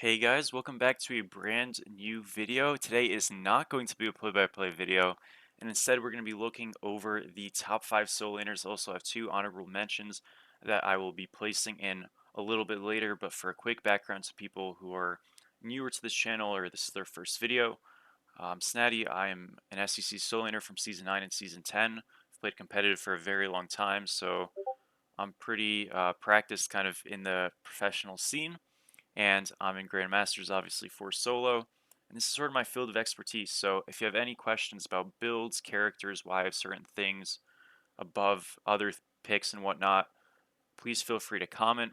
Hey guys, welcome back to a brand new video. Today is not going to be a play-by-play video, and instead we're going to be looking over the top 5 solo laners. I also have two honorable mentions that I will be placing in a little bit later, but for a quick background to people who are newer to this channel or this is their first video, Snatty, I am an SEC solo laner from Season 9 and Season 10. I've played competitive for a very long time, so I'm pretty practiced kind of in the professional scene, and I'm in Grandmasters obviously for solo, and this is sort of my field of expertise. So if you have any questions about builds, characters, why I have certain things above other picks and whatnot, please feel free to comment.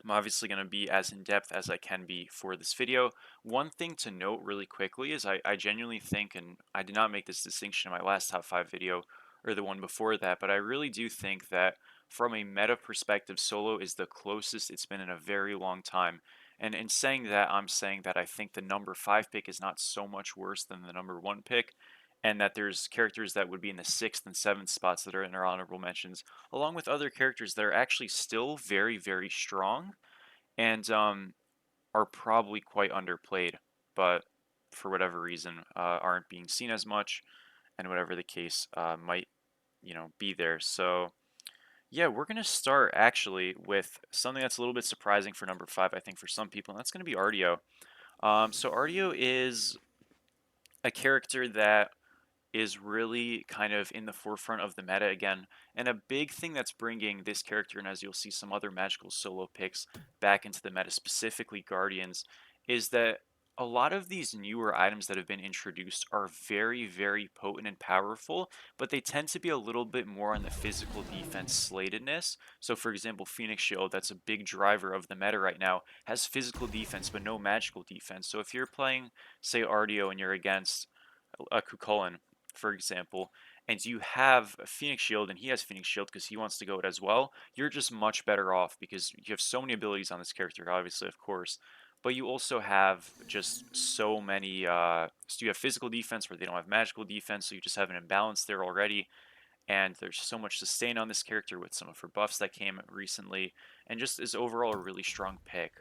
I'm obviously going to be as in depth as I can be for this video. One thing to note really quickly is I genuinely think, and I did not make this distinction in my last top 5 video or the one before that, but I really do think that from a meta perspective, solo is the closest it's been in a very long time. And in saying that, I'm saying that I think the number 5 pick is not so much worse than the number 1 pick, and that there's characters that would be in the 6th and 7th spots that are in our honorable mentions, along with other characters that are actually still very, very strong and are probably quite underplayed, but for whatever reason aren't being seen as much, and whatever the case might be there. So yeah, we're gonna start actually with something that's a little bit surprising for number 5, I think, for some people, and that's gonna be Artio. So Artio is a character that is really kind of in the forefront of the meta again. And a big thing that's bringing this character, and as you'll see some other magical solo picks back into the meta, specifically Guardians, is that a lot of these newer items that have been introduced are very, very potent and powerful, but they tend to be a little bit more on the physical defense slatedness. So, for example, Phoenix Shield, that's a big driver of the meta right now, has physical defense but no magical defense. So, if you're playing, say, Artio and you're against a Cu, for example, and you have a Phoenix Shield and he has Phoenix Shield because he wants to go it as well, you're just much better off because you have so many abilities on this character, obviously, of course, but you also have just so many. So you have physical defense where they don't have magical defense, so you just have an imbalance there already. And there's so much sustain on this character with some of her buffs that came recently, and just is overall a really strong pick.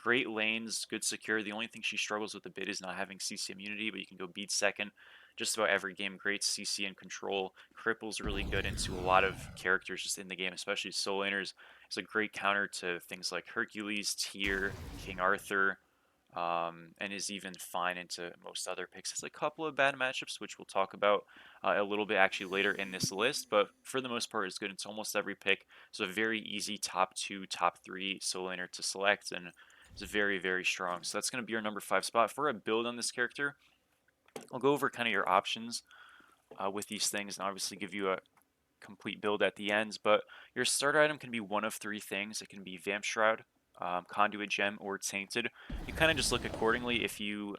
Great lanes, good secure. The only thing she struggles with a bit is not having CC immunity, but you can go beat second just about every game. Great CC and control. Cripple's really good into a lot of characters just in the game, especially soul laners. It's a great counter to things like Hercules, Tyr, King Arthur, and is even fine into most other picks. Has a couple of bad matchups, which we'll talk about a little bit actually later in this list, but for the most part, it's good into almost every pick. So a very easy top 2, top 3 solo laner to select, and it's very, very strong. So that's going to be our number 5 spot. For a build on this character, I'll go over kind of your options with these things and obviously give you a complete build at the ends, but your starter item can be one of 3 things. It can be Vamp Shroud, Conduit Gem, or Tainted. You kind of just look accordingly. If you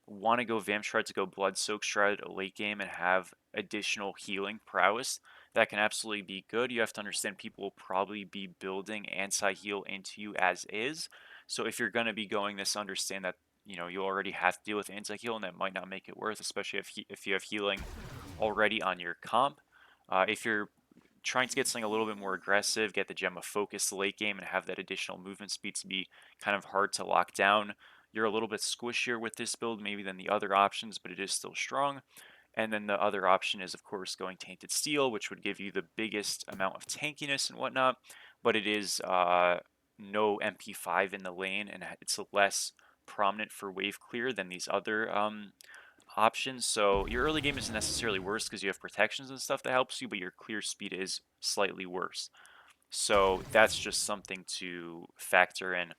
want to go Vamp Shroud to go Blood Soak Shroud late game and have additional healing prowess, that can absolutely be good. You have to understand people will probably be building anti-heal into you as is. So if you're going to be going this, understand that you already have to deal with anti-heal, and that might not make it worth, especially if you have healing already on your comp. If you're trying to get something a little bit more aggressive, get the Gem of Focus late game, and have that additional movement speed to be kind of hard to lock down, you're a little bit squishier with this build maybe than the other options, but it is still strong. And then the other option is, of course, going Tainted Steel, which would give you the biggest amount of tankiness and whatnot, but it is no MP5 in the lane, and it's less prominent for wave clear than these other options. So your early game isn't necessarily worse because you have protections and stuff that helps you, but your clear speed is slightly worse. So that's just something to factor in.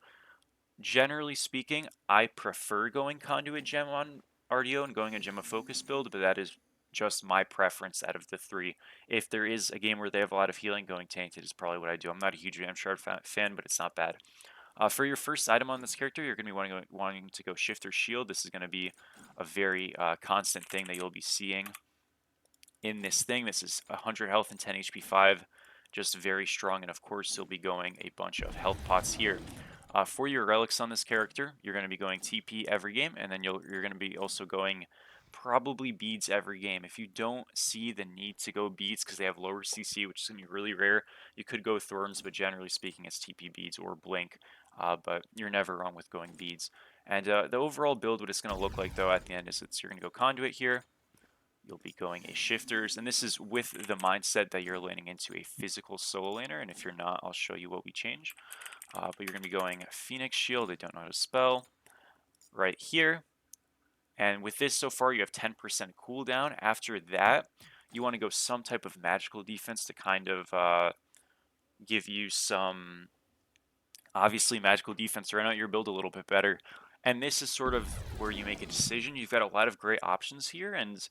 Generally speaking, I prefer going Conduit Gem on RDO and going a Gem of Focus build, but that is just my preference out of the 3. If there is a game where they have a lot of healing, going Tainted is probably what I do. I'm not a huge Vamp Shroud fan, but it's not bad. For your first item on this character, you're going to be wanting to go Shifter Shield. This is going to be a very constant thing that you'll be seeing in this thing. This is 100 health and 10 HP 5, just very strong, and of course you'll be going a bunch of health pots here. For your relics on this character, you're going to be going TP every game, and then you're going to be also going probably beads every game. If you don't see the need to go beads because they have lower CC, which is going to be really rare, you could go thorns, but generally speaking, it's TP beads or blink. but you're never wrong with going beads. And the overall build, what it's going to look like though at the end is you're going to go conduit here. You'll be going a shifters, and this is with the mindset that you're laning into a physical solo laner, and if you're not, I'll show you what we change. But you're going to be going Phoenix Shield, I don't know how to spell, right here. And with this so far, you have 10% cooldown. After that, you want to go some type of magical defense to kind of give you some, obviously, magical defense to run out your build a little bit better. And this is sort of where you make a decision. You've got a lot of great options here, and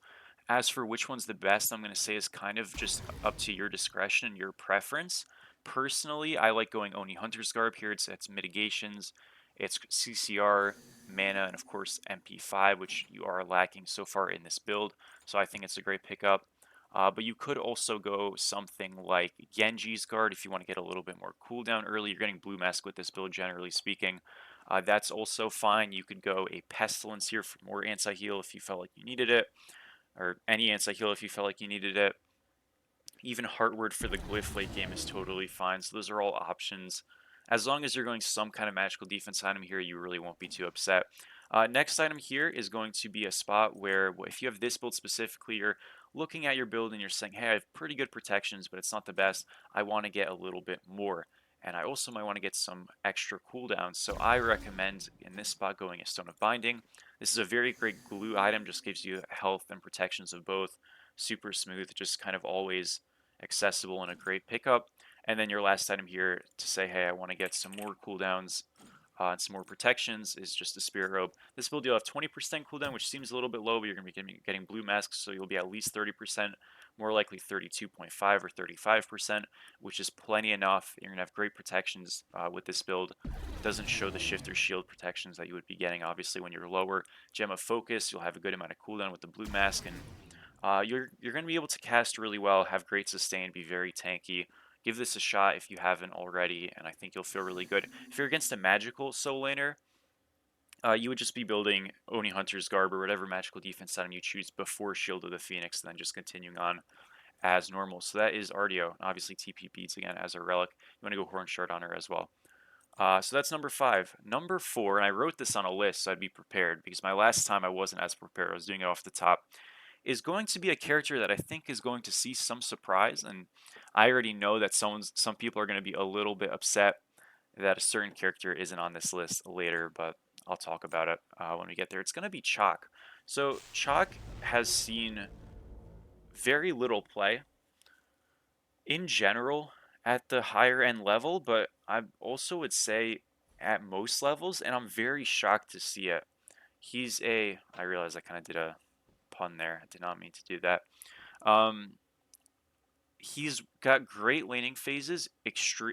as for which one's the best, I'm going to say is kind of just up to your discretion and your preference. Personally, I like going Oni Hunter's Garb here. It's mitigations, it's CCR, mana, and of course MP5, which you are lacking so far in this build. So I think it's a great pickup. But you could also go something like Genji's Guard if you want to get a little bit more cooldown early. You're getting Blue Mask with this build, generally speaking. That's also fine. You could go a Pestilence here for more anti-heal if you felt like you needed it, or any anti-heal if you felt like you needed it. Even Heartward for the Glyph late game is totally fine, so those are all options. As long as you're going some kind of magical defense item here, you really won't be too upset. Next item here is going to be a spot where, if you have this build specifically, you're looking at your build and you're saying, hey, I have pretty good protections, but it's not the best. I want to get a little bit more. And I also might want to get some extra cooldowns. So I recommend in this spot going a Stone of Binding. This is a very great glue item, just gives you health and protections of both. Super smooth, just kind of always accessible and a great pickup. And then your last item here to say, hey, I want to get some more cooldowns and some more protections is just a Spirit Robe. This build you'll have 20% cooldown, which seems a little bit low, but you're going to be getting blue masks, so you'll be at least 30%, more likely 32.5 or 35%, which is plenty enough. You're going to have great protections with this build. Doesn't show the shifter shield protections that you would be getting, obviously, when you're lower. Gem of Focus, you'll have a good amount of cooldown with the blue mask, and you're going to be able to cast really well, have great sustain, be very tanky. Give this a shot if you haven't already, and I think you'll feel really good. If you're against a magical soul laner, you would just be building Oni Hunter's Garb or whatever magical defense item you choose before Shield of the Phoenix, and then just continuing on as normal. So that is Artio. Obviously, TP beads again as a relic. You want to go Horn Shard on her as well. So that's number 5. Number 4, and I wrote this on a list so I'd be prepared, because my last time I wasn't as prepared. I was doing it off the top, is going to be a character that I think is going to see some surprise, and I already know that some people are going to be a little bit upset that a certain character isn't on this list later, but I'll talk about it when we get there. It's going to be Chaac. So Chaac has seen very little play in general at the higher end level, but I also would say at most levels, and I'm very shocked to see it. I realize I kind of did a pun there. I did not mean to do that. Um, he's got great laning phases,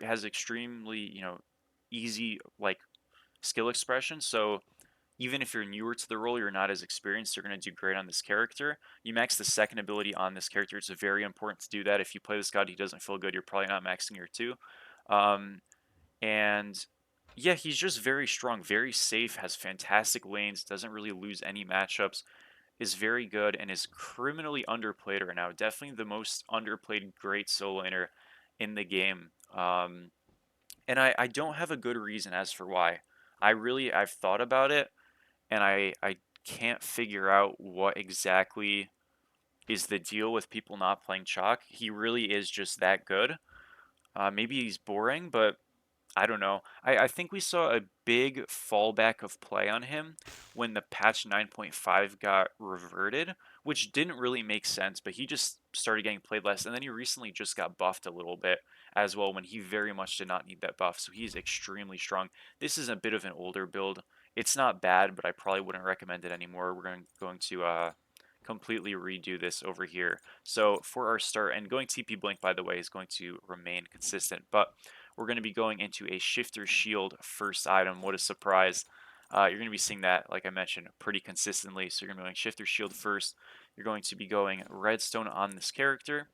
has extremely, easy like skill expression. So even if you're newer to the role, you're not as experienced, you're going to do great on this character. You max the second ability on this character. It's very important to do that. If you play this god, he doesn't feel good, you're probably not maxing your 2. Um, and yeah, he's just very strong, very safe, has fantastic lanes, doesn't really lose any matchups, is very good, and is criminally underplayed right now. Definitely the most underplayed great solo laner in the game. And I don't have a good reason as for why. I've thought about it, and I can't figure out what exactly is the deal with people not playing Chalk. He really is just that good. Maybe he's boring, but I don't know. I think we saw a big fallback of play on him when the patch 9.5 got reverted, which didn't really make sense, but he just started getting played less. And then he recently just got buffed a little bit as well when he very much did not need that buff. So he's extremely strong. This is a bit of an older build. It's not bad, but I probably wouldn't recommend it anymore. We're going to completely redo this over here. So for our start, and going TP Blink, by the way, is going to remain consistent, but we're going to be going into a Shifter Shield first item. What a surprise. You're going to be seeing that, like I mentioned, pretty consistently. So you're going to be going Shifter Shield first. You're going to be going Redstone on this character.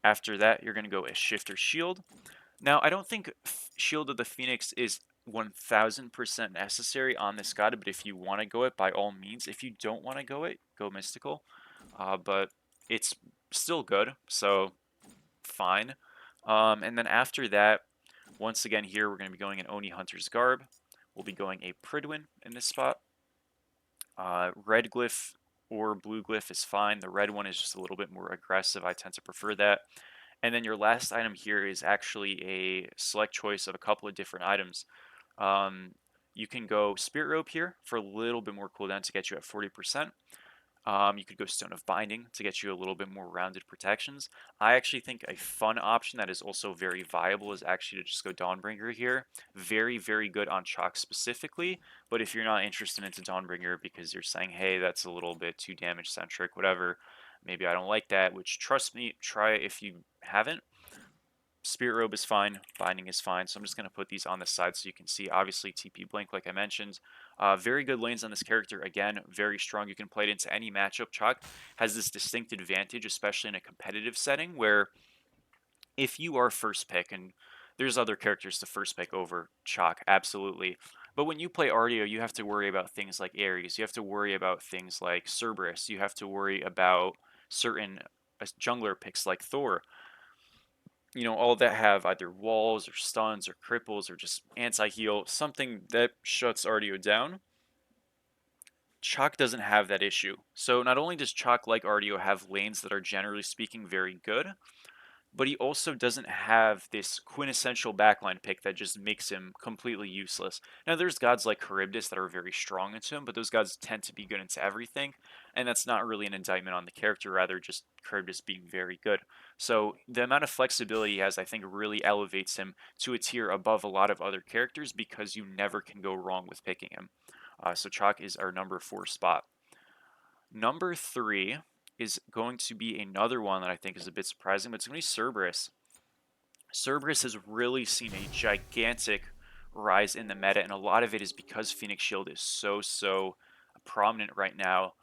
After that, you're going to go a Shifter Shield. Now, I don't think Shield of the Phoenix is 1000% necessary on this god, but if you want to go it, by all means. If you don't want to go it, go Mystical. But it's still good, so fine. And then after that, Once again here, we're going to be going in Oni Hunter's Garb. We'll be going a Pridwin in this spot. Red glyph or blue glyph is fine. The red one is just a little bit more aggressive. I tend to prefer that. And then your last item here is actually a select choice of a couple of different items. You can go Spirit Rope here for a little bit more cooldown to get you at 40%. You could go Stone of Binding to get you a little bit more rounded protections. I actually think a fun option that is also very viable is actually to just go Dawnbringer here. Very, very good on Chaac specifically, but if you're not interested into Dawnbringer because you're saying, hey, that's a little bit too damage centric, whatever, maybe I don't like that, which trust me, try it if you haven't. Spirit Robe is fine, Binding is fine, so I'm just going to put these on the side so you can see. Obviously, TP Blink, like I mentioned. Very good lanes on this character. Again, very strong. You can play it into any matchup. Chaac has this distinct advantage, especially in a competitive setting, where if you are first pick, and there's other characters to first pick over Chaac, absolutely. But when you play Artio, you have to worry about things like Ares. You have to worry about things like Cerberus. You have to worry about certain jungler picks like Thor. All that have either walls or stuns or cripples or just anti-heal, something that shuts Artio down. Chaac doesn't have that issue. So not only does Chaac, like Artio, have lanes that are generally speaking very good, but he also doesn't have this quintessential backline pick that just makes him completely useless. Now, there's gods like Charybdis that are very strong into him, but those gods tend to be good into everything, and that's not really an indictment on the character, rather just Charybdis being very good. So the amount of flexibility he has, I think, really elevates him to a tier above a lot of other characters because you never can go wrong with picking him. So Chaac is our number 4 spot. Number 3 is going to be another one that I think is a bit surprising, but it's going to be Cerberus. Cerberus has really seen a gigantic rise in the meta, and a lot of it is because Phoenix Shield is so prominent right now,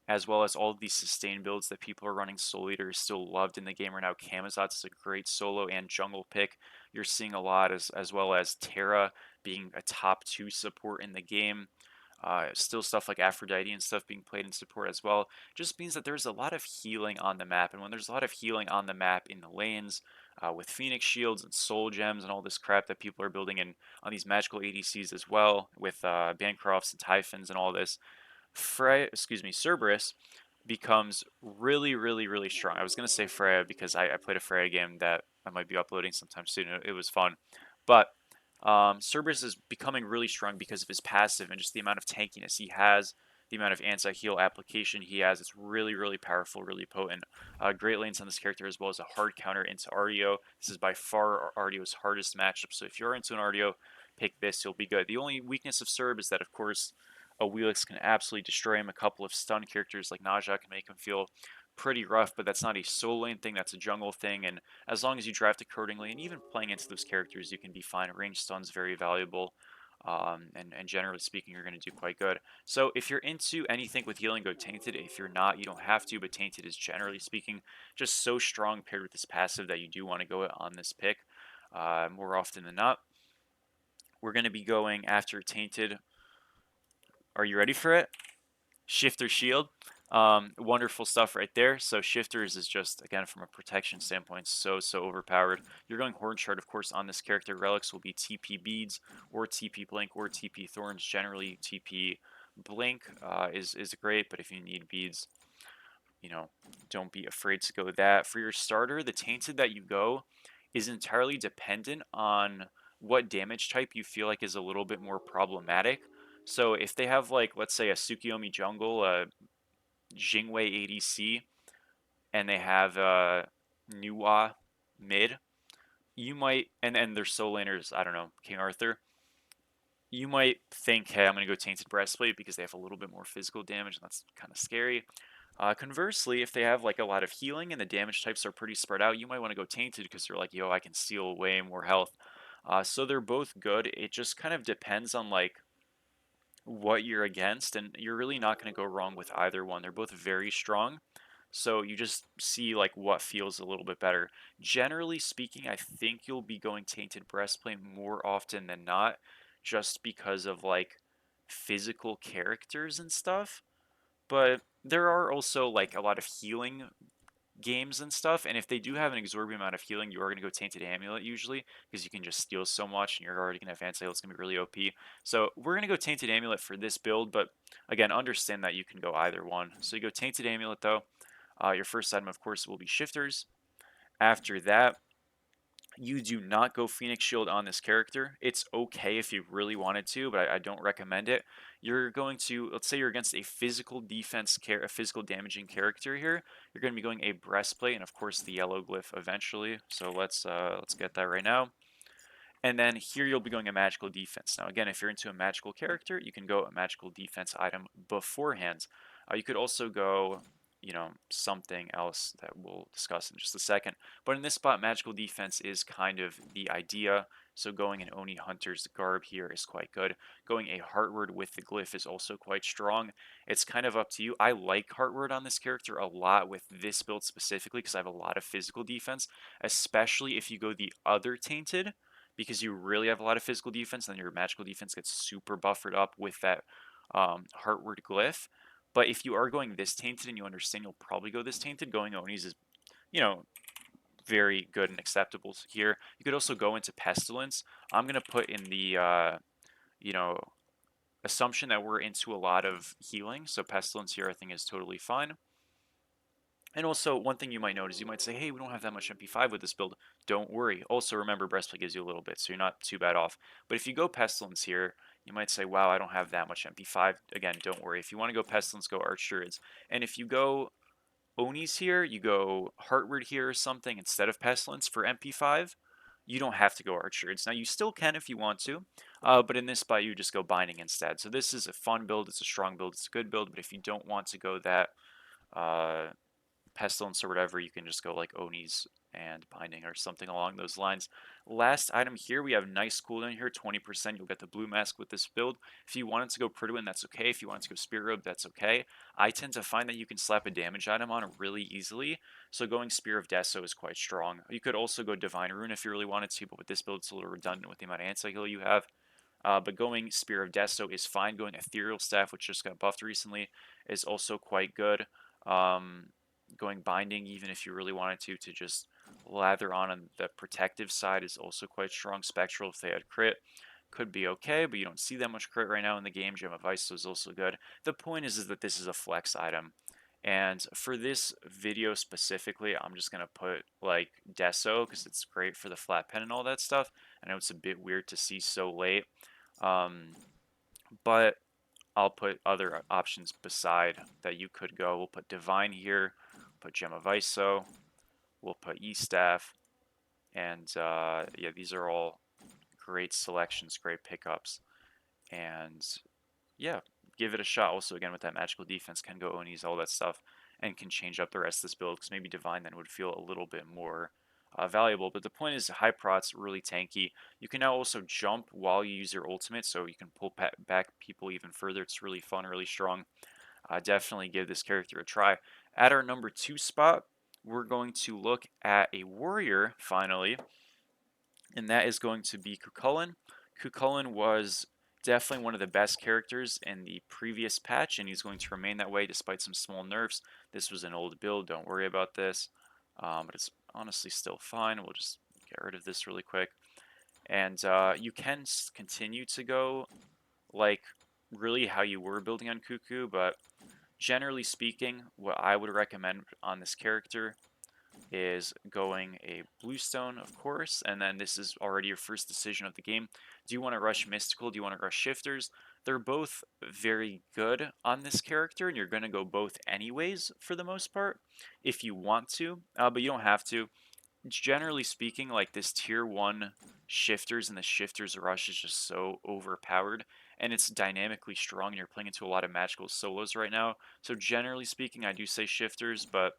as well as all of these sustain builds that people are running. Soul Eater is still loved in the game right now. Camazotz is a great solo and jungle pick. You're seeing a lot, as well as Terra being a top 2 support in the game. Still stuff like Aphrodite and stuff being played in support as well. Just means that there's a lot of healing on the map. And when there's a lot of healing on the map in the lanes, with Phoenix Shields and Soul Gems and all this crap that people are building in on these magical ADCs as well, with Bancrofts and Typhons and all this, Cerberus becomes really strong. I was going to say Freya because I played a Freya game that I might be uploading sometime soon. It was fun. But Cerberus is becoming really strong because of his passive and just the amount of tankiness he has, the amount of anti-heal application he has. It's really powerful, really potent. Great lanes on this character as well as a hard counter into Artio. This is by far Artio's hardest matchup, so if you're into an Artio, pick this, you'll be good. The only weakness of Cerb is that, of course, a Wheelix can absolutely destroy him. A couple of stun characters like Naja can make him feel pretty rough, but that's not a solo lane thing, that's a jungle thing, and as long as you draft accordingly, and even playing into those characters, you can be fine. Range stun's very valuable, and generally speaking, you're going to do quite good. So if you're into anything with healing, go Tainted. If you're not, you don't have to, but Tainted is generally speaking just so strong paired with this passive that you do want to go on this pick more often than not. We're going to be going after Tainted. Are you ready for it? Shifter Shield. Wonderful stuff right there. So Shifters is just, again, from a protection standpoint, so overpowered. You're going Horn Shard, of course, on this character. Relics will be TP Beads or TP Blink or TP Thorns. Generally, TP Blink is great, but if you need beads, don't be afraid to go that. For your starter, the Tainted that you go is entirely dependent on what damage type you feel like is a little bit more problematic. So if they have, like, let's say a Tsukiyomi jungle, a Jingwei ADC, and they have Nuwa mid, you might, and their soul laners, I don't know, King Arthur, you might think, hey, I'm going to go Tainted Breastplate because they have a little bit more physical damage, and that's kind of scary. Conversely, if they have like a lot of healing and the damage types are pretty spread out, you might want to go Tainted because you're like, yo, I can steal way more health. So they're both good. It just kind of depends on like what you're against, and you're really not going to go wrong with either one. They're both very strong. So you just see like what feels a little bit better. Generally speaking, I think you'll be going Tainted Breastplate more often than not, just because of like physical characters and stuff. But there are also like a lot of healing games and stuff, and if they do have an exorbitant amount of healing, you are going to go Tainted Amulet usually, because you can just steal so much, and you're already going to have Advanced It's going to be really OP. So we're going to go Tainted Amulet for this build, but again, understand that you can go either one. So you go Tainted Amulet though. Your first item, of course, will be Shifters. After that, you do not go Phoenix Shield on this character. It's okay if you really wanted to, but I don't recommend it. You're going to, let's say you're against a physical defense, a physical damaging character here. You're going to be going a Breastplate and of course the yellow glyph eventually. So let's get that right now. And then here you'll be going a magical defense. Now again, if you're into a magical character, you can go a magical defense item beforehand. You could also go, something else that we'll discuss in just a second. But in this spot, magical defense is kind of the idea. So going an Oni Hunter's garb here is quite good. Going a Heartward with the glyph is also quite strong. It's kind of up to you. I like Heartward on this character a lot with this build specifically because I have a lot of physical defense, especially if you go the other Tainted, because you really have a lot of physical defense, and then your magical defense gets super buffered up with that Heartward glyph. But if you are going this Tainted and you understand you'll probably go this Tainted, going Onis is, you know, very good and acceptable here. You could also go into Pestilence. I'm going to put in the, you know, assumption that we're into a lot of healing, so Pestilence here I think is totally fine. And also, one thing you might notice, you might say, hey, we don't have that much MP5 with this build. Don't worry. Also, remember, Breastplate gives you a little bit, so you're not too bad off. But if you go Pestilence here, you might say, wow, I don't have that much MP5. Again, don't worry. If you want to go Pestilence, go Archers. And if you go Onis here, you go Heartward here or something instead of Pestilence for MP5, you don't have to go Archers. Now, you still can if you want to, but in this spot, you just go Binding instead. So this is a fun build. It's a strong build. It's a good build, but if you don't want to go that... Pestilence or whatever, you can just go like Onis and Binding or something along those lines. Last item here, we have nice cooldown here, 20%. You'll get the blue mask with this build. If you wanted to go Prydwen, that's okay. If you wanted to go Spirit Robe, that's okay. I tend to find that you can slap a damage item on it really easily, so going Spear of Deso is quite strong. You could also go Divine Rune if you really wanted to, but with this build, it's a little redundant with the amount of anti-heal you have. But going Spear of Deso is fine. Going Ethereal Staff, which just got buffed recently, is also quite good. Going Binding, even if you really wanted to just lather on the protective side, is also quite strong. Spectral, if they had crit, could be okay, but you don't see that much crit right now in the game. Gem of Ice is also good. The point is that this is a flex item. And for this video specifically, I'm just going to put like Deso because it's great for the flat pen and all that stuff. I know it's a bit weird to see so late, but I'll put other options beside that you could go. We'll put Divine here, put Gem of Iso, we'll put E-Staff, and yeah, these are all great selections, great pickups, and yeah, give it a shot. Also, again, with that magical defense, can go Onis, all that stuff, and can change up the rest of this build, because maybe Divine then would feel a little bit more valuable. But the point is, high prot's really tanky. You can now also jump while you use your ultimate, so you can pull back people even further. It's really fun, really strong. Definitely give this character a try. At our number 2 spot, we're going to look at a warrior, finally, and that is going to be Cuchulainn. Cuchulainn was definitely one of the best characters in the previous patch, and he's going to remain that way despite some small nerfs. This was an old build, don't worry about this, but it's honestly still fine. We'll just get rid of this really quick. And you can continue to go like really how you were building on Cuckoo, but generally speaking, what I would recommend on this character is going a Bluestone, of course, and then this is already your first decision of the game. Do you want to rush Mystical? Do you want to rush Shifters? They're both very good on this character, and you're going to go both anyways for the most part, if you want to, but you don't have to. Generally speaking, like this tier 1 Shifters and the Shifters Rush is just so overpowered, and it's dynamically strong, and you're playing into a lot of magical solos right now. So generally speaking, I do say Shifters, but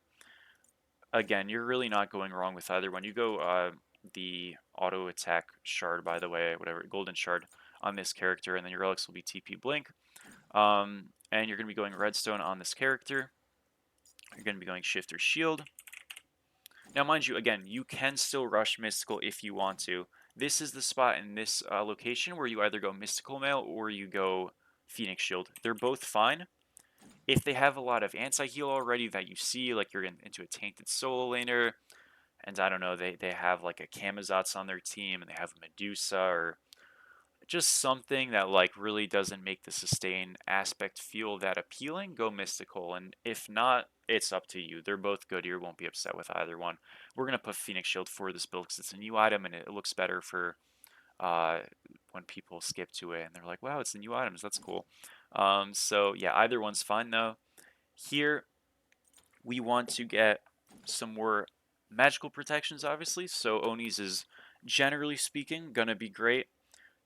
again, you're really not going wrong with either one. You go the auto attack shard, by the way, whatever, golden shard on this character, and then your relics will be TP Blink. And you're going to be going redstone on this character. You're going to be going Shifter Shield. Now, mind you, again, you can still rush Mystical if you want to. This is the spot in this location where you either go Mystical Mail or you go Phoenix Shield. They're both fine. If they have a lot of anti-heal already that you see, like you're into a tainted solo laner, and I don't know, they have like a Camazotz on their team, and they have a Medusa, or just something that like really doesn't make the sustain aspect feel that appealing, go mystical. And if not, it's up to you. They're both good. You won't be upset with either one. We're gonna put Phoenix Shield for this build because it's a new item and it looks better for uh, when people skip to it and they're like, wow, it's the new items. That's cool. So yeah, either one's fine though. Here we want to get some more magical protections, obviously. So Oni's is generally speaking gonna be great.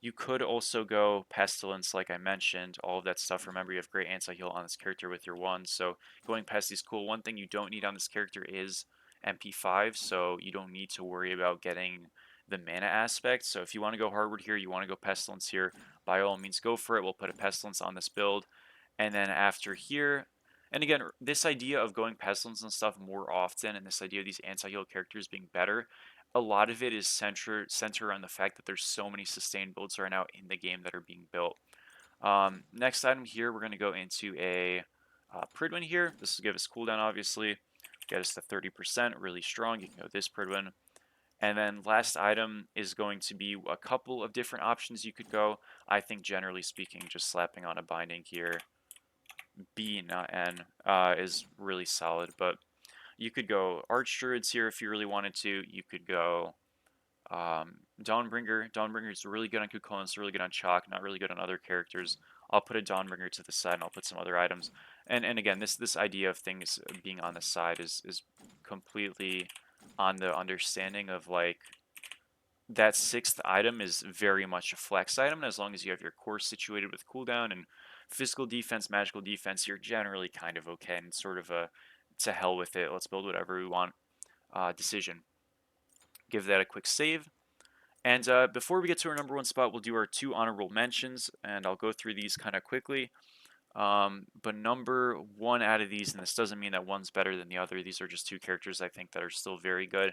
You could also go Pestilence, like I mentioned, all of that stuff. Remember, you have great anti-heal on this character with your one, so going past these cool. One thing you don't need on this character is MP5, so you don't need to worry about getting the mana aspect. So if you want to go hardwood here, you want to go Pestilence here, by all means go for it. We'll put a Pestilence on this build. And then after here, and again, this idea of going Pestilence and stuff more often, and this idea of these anti-heal characters being better, a lot of it is center on the fact that there's so many sustained builds right now in the game that are being built. Next item here, we're going to go into a Pridwin here. This will give us cooldown, obviously. Get us to 30%, really strong. You can go this Pridwin. And then last item is going to be a couple of different options you could go. I think generally speaking, just slapping on a binding here, B, not N, is really solid. But you could go Arch Druids here if you really wanted to. You could go Dawnbringer. Dawnbringer is really good on Cu Chu, it's really good on Chaac, not really good on other characters. I'll put a Dawnbringer to the side and I'll put some other items. And again, this idea of things being on the side is completely on the understanding of like that sixth item is very much a flex item, and as long as you have your core situated with cooldown and physical defense, magical defense, you're generally kind of okay and sort of a to hell with it, let's build whatever we want decision. Give that a quick save. And before we get to our number one spot, we'll do our two honorable mentions, and I'll go through these kind of quickly. But number one out of these, and this doesn't mean that one's better than the other, these are just two characters I think that are still very good,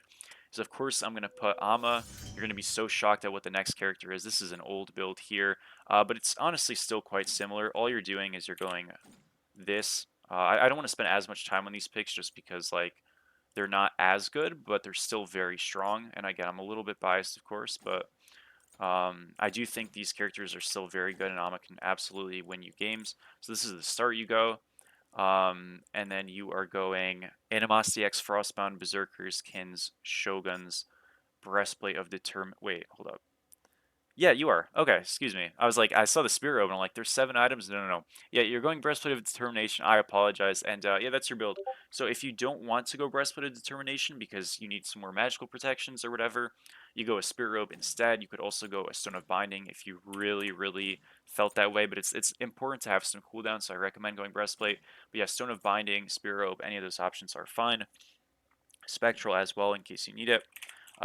is of course I'm going to put Amma. You're going to be so shocked at what the next character is. This is an old build here, but it's honestly still quite similar. All you're doing is you're going this. I don't want to spend as much time on these picks just because, like, they're not as good, but they're still very strong. And again, I'm a little bit biased, of course, but I do think these characters are still very good, and Amma can absolutely win you games. So this is the start you go. And then you are going Animosity X, Frostbound, Berserkers, Kins, Shoguns, Breastplate of Wait, hold up. Yeah, you are. Okay, excuse me. I was like, I saw the Spirit Open. I'm like, there's 7 items. No, no, no. Yeah, you're going Breastplate of Determination. I apologize. And yeah, that's your build. So if you don't want to go Breastplate of Determination because you need some more magical protections or whatever, you go a Spirit Robe instead. You could also go a Stone of Binding if you really, really felt that way. But it's important to have some cooldown, so I recommend going Breastplate. But yeah, Stone of Binding, Spirit Robe, any of those options are fine. Spectral as well in case you need it.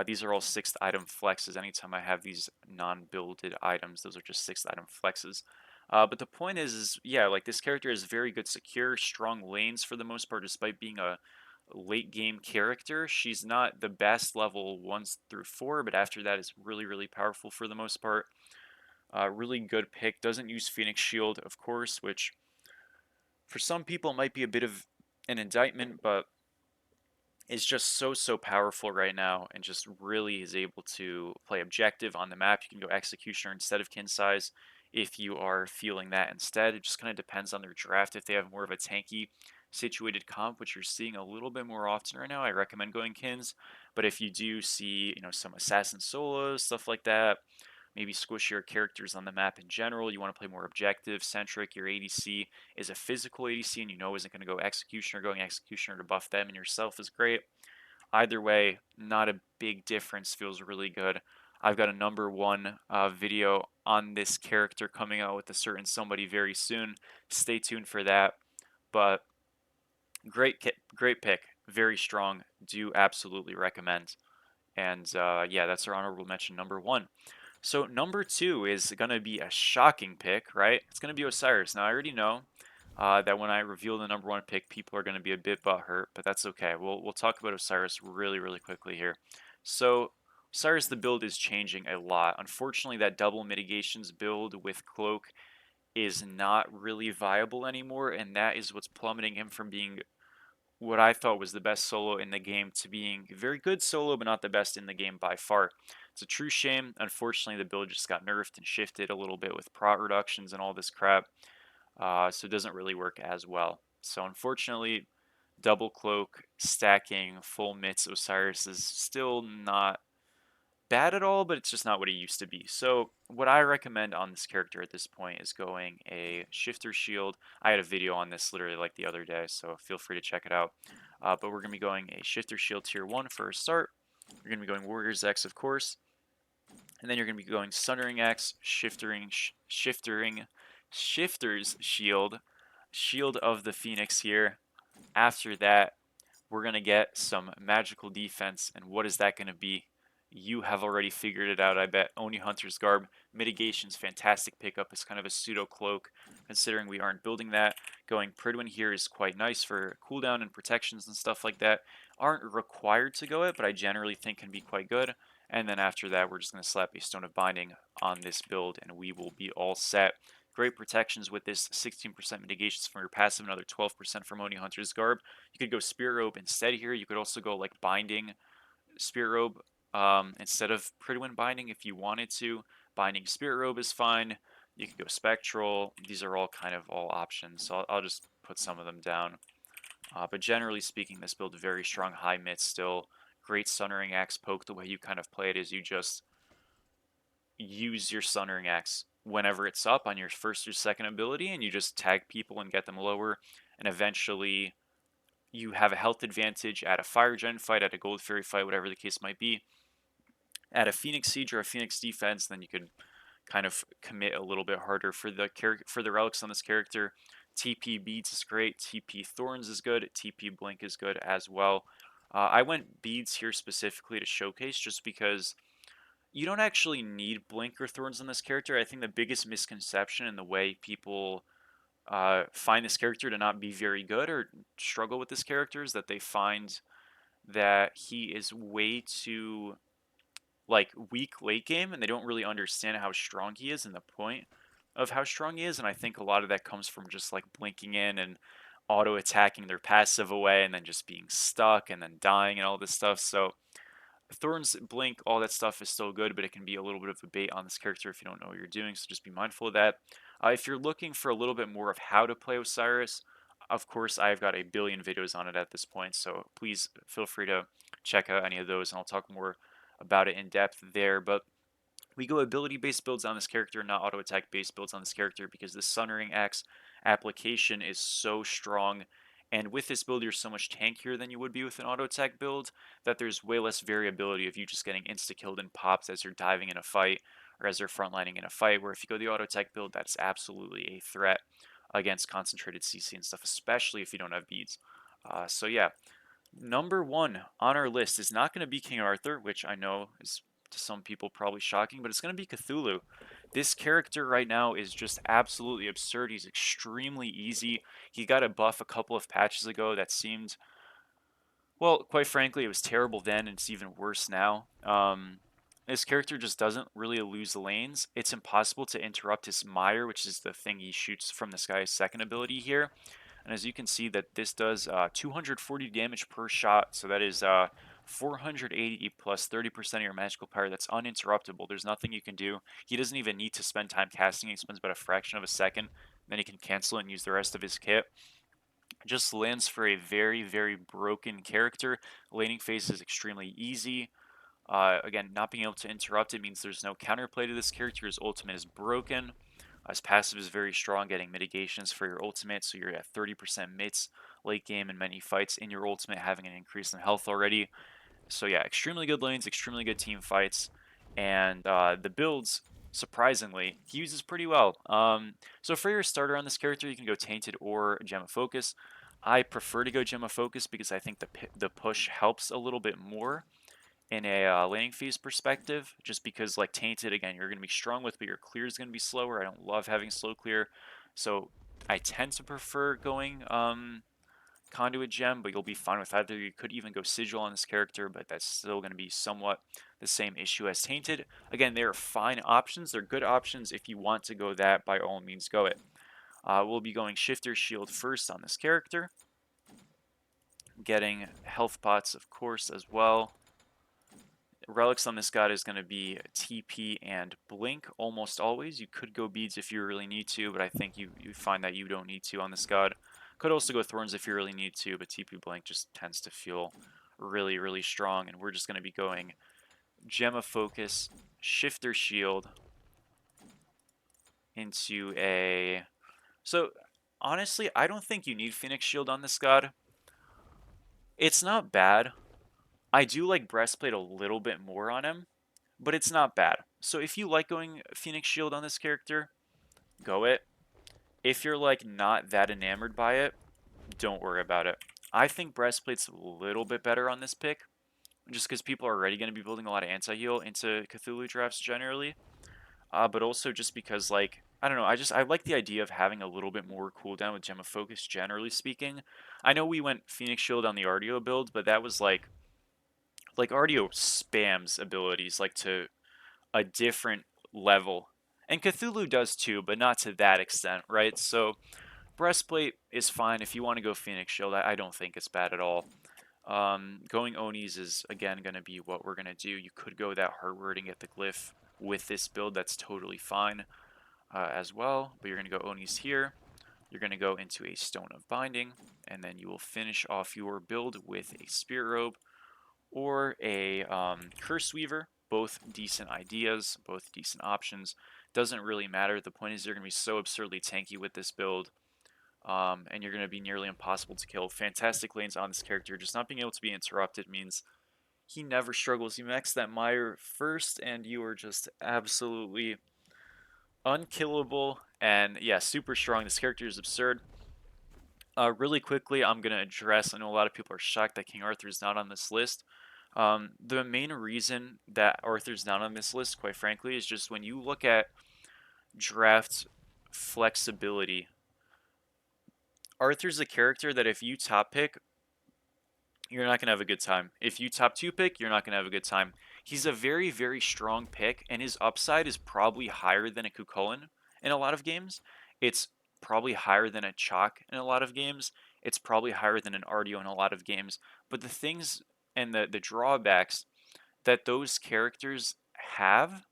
These are all 6th item flexes. Anytime I have these non-builded items, those are just 6th item flexes. But the point is, yeah, like this character is very good, secure, strong lanes for the most part, despite being a late game character. She's not the best level 1s through 4, but after that is really, really powerful for the most part. Really good pick. Doesn't use Phoenix Shield, of course, which for some people might be a bit of an indictment, but is just so powerful right now and just really is able to play objective on the map. You can go Executioner instead of Kin Size if you are feeling that instead. It just kind of depends on their draft. If they have more of a tanky situated comp, which you're seeing a little bit more often right now, I recommend going Kins. But if you do see, some assassin solos, stuff like that, maybe squishier characters on the map in general, you want to play more objective centric, your ADC is a physical ADC and you know isn't going to go Executioner. Going Executioner to buff them and yourself is great. Either way, not a big difference, feels really good. I've got a number one video on this character coming out with a certain somebody very soon. Stay tuned for that. But great pick, very strong. Do absolutely recommend. And yeah, that's our honorable mention number one. So number two is going to be a shocking pick, right? It's going to be Osiris. Now, I already know that when I reveal the number one pick, people are going to be a bit butthurt, but that's okay. We'll talk about Osiris really quickly here. So Osiris, the build is changing a lot. Unfortunately, that double mitigations build with Cloak is not really viable anymore, and that is what's plummeting him from being what I thought was the best solo in the game to being very good solo, but not the best in the game by far. It's a true shame. Unfortunately, the build just got nerfed and shifted a little bit with prot reductions and all this crap, so it doesn't really work as well. So unfortunately, double cloak, stacking, full mitts Osiris is still not bad at all, but it's just not what it used to be. So what I recommend on this character at this point is going a shifter shield. I had a video on this literally like the other day, so feel free to check it out. But we're going to be going a shifter shield tier 1 for a start. You're going to be going Warrior's X, of course. And then you're going to be going Sundering X, Shifter's Shield, Shield of the Phoenix here. After that, we're going to get some magical defense. And what is that going to be? You have already figured it out, I bet. Oni Hunter's Garb. Mitigation's fantastic pickup. It's kind of a pseudo cloak, considering we aren't building that. Going Pridwin here is quite nice for cooldown and protections and stuff like that. Aren't required to go it, but I generally think can be quite good. And then after that, we're just going to slap a Stone of Binding on this build, and we will be all set. Great protections with this 16% mitigations from your passive, another 12% from Oni Hunter's Garb. You could go Spirit Robe instead here. You could also go like Binding Spirit Robe instead of Pridwin Binding if you wanted to. Binding Spirit Robe is fine. You could go Spectral. These are all kind of all options, so I'll just put some of them down. But generally speaking, this build very strong high mid still. Great Sunnering Axe poke. The way you kind of play it is you just use your Sunnering Axe whenever it's up on your first or second ability, and you just tag people and get them lower, and eventually you have a health advantage at a Fire Gen fight, at a Gold Fairy fight, whatever the case might be. At a Phoenix Siege or a Phoenix Defense, then you could kind of commit a little bit harder for the relics on this character. TP Beads is great. TP Thorns is good. TP Blink is good as well. I went Beads here specifically to showcase just because you don't actually need Blink or Thorns on this character. I think the biggest misconception in the way people find this character to not be very good or struggle with this character is that they find that he is way too like weak late game, and they don't really understand how strong he is and the point of how strong he is. And I think a lot of that comes from just like blinking in and auto attacking their passive away and then just being stuck and then dying and all this stuff. So Thorns, Blink, all that stuff is still good, but it can be a little bit of a bait on this character if you don't know what you're doing, so just be mindful of that. If you're looking for a little bit more of how to play Osiris, of course, I've got a billion videos on it at this point, so please feel free to check out any of those, and I'll talk more about it in depth there. But we go ability-based builds on this character, not auto-attack-based builds on this character, because the Sunnering Axe application is so strong, and with this build, you're so much tankier than you would be with an auto-attack build, that there's way less variability of you just getting insta-killed and pops as you're diving in a fight, or as you're frontlining in a fight, where if you go the auto-attack build, that's absolutely a threat against concentrated CC and stuff, especially if you don't have beads. So yeah, number one on our list is not going to be King Arthur, which I know is to some people probably shocking, but it's going to be Cthulhu. This character right now is just absolutely absurd. He's extremely easy. He got a buff a couple of patches ago that seemed, well, quite frankly, it was terrible then, and it's even worse now. This character just doesn't really lose lanes. It's impossible to interrupt his Mire, which is the thing he shoots from the sky's second ability here. And as you can see that this does 240 damage per shot, so that is 480 plus 30% of your magical power. That's uninterruptible. There's nothing you can do. He doesn't even need to spend time casting. He spends about a fraction of a second. Then he can cancel it and use the rest of his kit. Just lands for a very, very broken character. Laning phase is extremely easy. Again, not being able to interrupt it means there's no counterplay to this character. His ultimate is broken. His passive is very strong, getting mitigations for your ultimate, so you're at 30% mits late game in many fights in your ultimate, having an increase in health already. So yeah, extremely good lanes, extremely good team fights, and the builds, surprisingly, he uses pretty well. So for your starter on this character, you can go Tainted or Gem of Focus. I prefer to go Gem of Focus because I think the push helps a little bit more in a laning phase perspective, just because like Tainted, again, you're going to be strong with, but your clear is going to be slower. I don't love having slow clear, so I tend to prefer going Conduit Gem, but you'll be fine with either. You could even go Sigil on this character, but that's still going to be somewhat the same issue as Tainted. Again, they are fine options. They're good options. If you want to go that, by all means, go it. We'll be going Shifter Shield first on this character. Getting health pots, of course, as well. Relics on this god is going to be TP and Blink almost always. You could go Beads if you really need to, but I think you find that you don't need to on this god. Could also go Thorns if you really need to, but TP Blink just tends to feel really, really strong. And we're just going to be going Gem of Focus, Shifter Shield into a... So, honestly, I don't think you need Phoenix Shield on this god. It's not bad. I do like Breastplate a little bit more on him, but it's not bad. So if you like going Phoenix Shield on this character, go it. If you're like not that enamored by it, don't worry about it. I think Breastplate's a little bit better on this pick, just because people are already going to be building a lot of anti-heal into Cthulhu drafts generally. But also just because, like, I don't know, I like the idea of having a little bit more cooldown with Gem of Focus, generally speaking. I know we went Phoenix Shield on the Artio build, but that was like Artio spams abilities like to a different level. And Cthulhu does too, but not to that extent, right? So Breastplate is fine. If you want to go Phoenix Shield, I don't think it's bad at all. Going Onis is, again, going to be what we're going to do. You could go that hard word and get the glyph with this build. That's totally fine as well. But you're going to go Onis here. You're going to go into a Stone of Binding, and then you will finish off your build with a Spirit Robe or a Curse Weaver. Both decent ideas, both decent options. Doesn't really matter. The point is you're going to be so absurdly tanky with this build, and you're going to be nearly impossible to kill. Fantastic lanes on this character. Just not being able to be interrupted means he never struggles. You max that Mire first, and you are just absolutely unkillable. And yeah, super strong. This character is absurd. Really quickly, I'm going to address, I know a lot of people are shocked that King Arthur is not on this list. The main reason that Arthur's not on this list, quite frankly, is just when you look at draft flexibility, Arthur's a character that if you top pick, you're not going to have a good time. If you top 2 pick, you're not going to have a good time. He's a very, very strong pick, and his upside is probably higher than a Cu Chu in a lot of games. It's probably higher than a Chaac in a lot of games. It's probably higher than an Artio in a lot of games. But the things and the drawbacks that those characters have,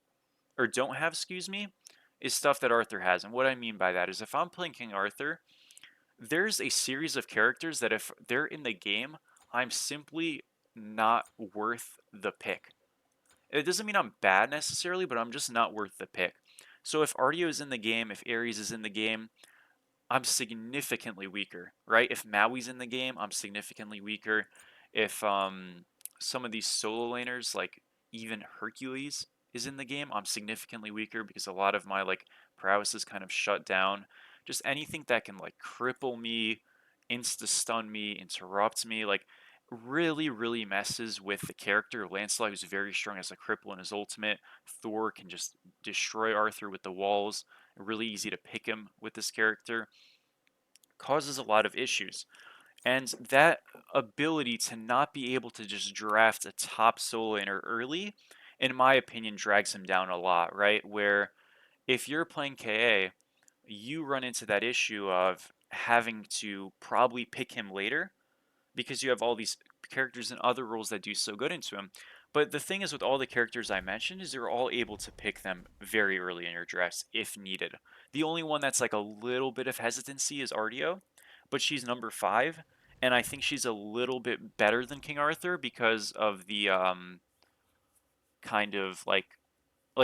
or don't have, excuse me, is stuff that Arthur has. And what I mean by that is if I'm playing King Arthur, there's a series of characters that if they're in the game, I'm simply not worth the pick. It doesn't mean I'm bad necessarily, but I'm just not worth the pick. So if Artio is in the game, if Ares is in the game, I'm significantly weaker, right? If Maui's in the game, I'm significantly weaker. If some of these solo laners, like even Hercules, is in the game, I'm significantly weaker because a lot of my like prowess is kind of shut down. Just anything that can like cripple me, insta stun me, interrupt me, like really, really messes with the character. Lancelot, who's very strong as a cripple in his ultimate. Thor can just destroy Arthur with the walls. Really easy to pick him with this character. Causes a lot of issues. And that ability to not be able to just draft a top solo laner early, in my opinion, drags him down a lot, right? Where if you're playing KA, you run into that issue of having to probably pick him later because you have all these characters and other roles that do so good into him. But the thing is, with all the characters I mentioned, is you're all able to pick them very early in your drafts if needed. The only one that's like a little bit of hesitancy is Artio, but she's number 5, and I think she's a little bit better than King Arthur because of the kind of like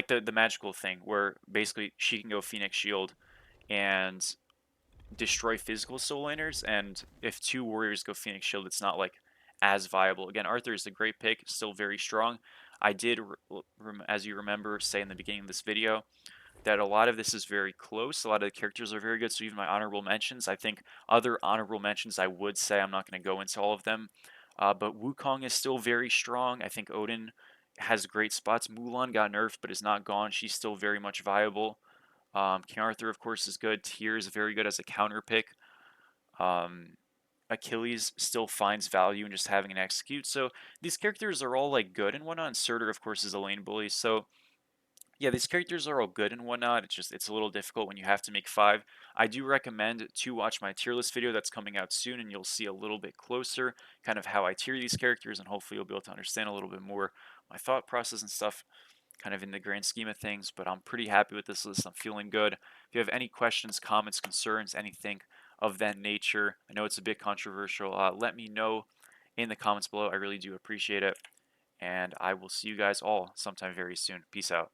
the magical thing where basically she can go Phoenix Shield and destroy physical soul laners, and if 2 warriors go Phoenix Shield, it's not like as viable. Again, Arthur is a great pick, still very strong. I did, as you remember, say in the beginning of this video that a lot of this is very close. A lot of the characters are very good, so even my honorable mentions, I think other honorable mentions I would say, I'm not going to go into all of them, but Wukong is still very strong. I think Odin has great spots. Mulan got nerfed but is not gone. She's still very much viable. King Arthur, of course, is good. Tyr is very good as a counter pick. Um, Achilles still finds value in just having an execute. So these characters are all like good and whatnot. And Surtur, of course, is a lane bully. So yeah, these characters are all good and whatnot. It's a little difficult when you have to make five. I do recommend to watch my tier list video that's coming out soon, and you'll see a little bit closer kind of how I tier these characters, and hopefully you'll be able to understand a little bit more my thought process and stuff kind of in the grand scheme of things. But I'm pretty happy with this list. I'm feeling good. If you have any questions, comments, concerns, anything of that nature, I know it's a bit controversial, let me know in the comments below. I really do appreciate it. And I will see you guys all sometime very soon. Peace out.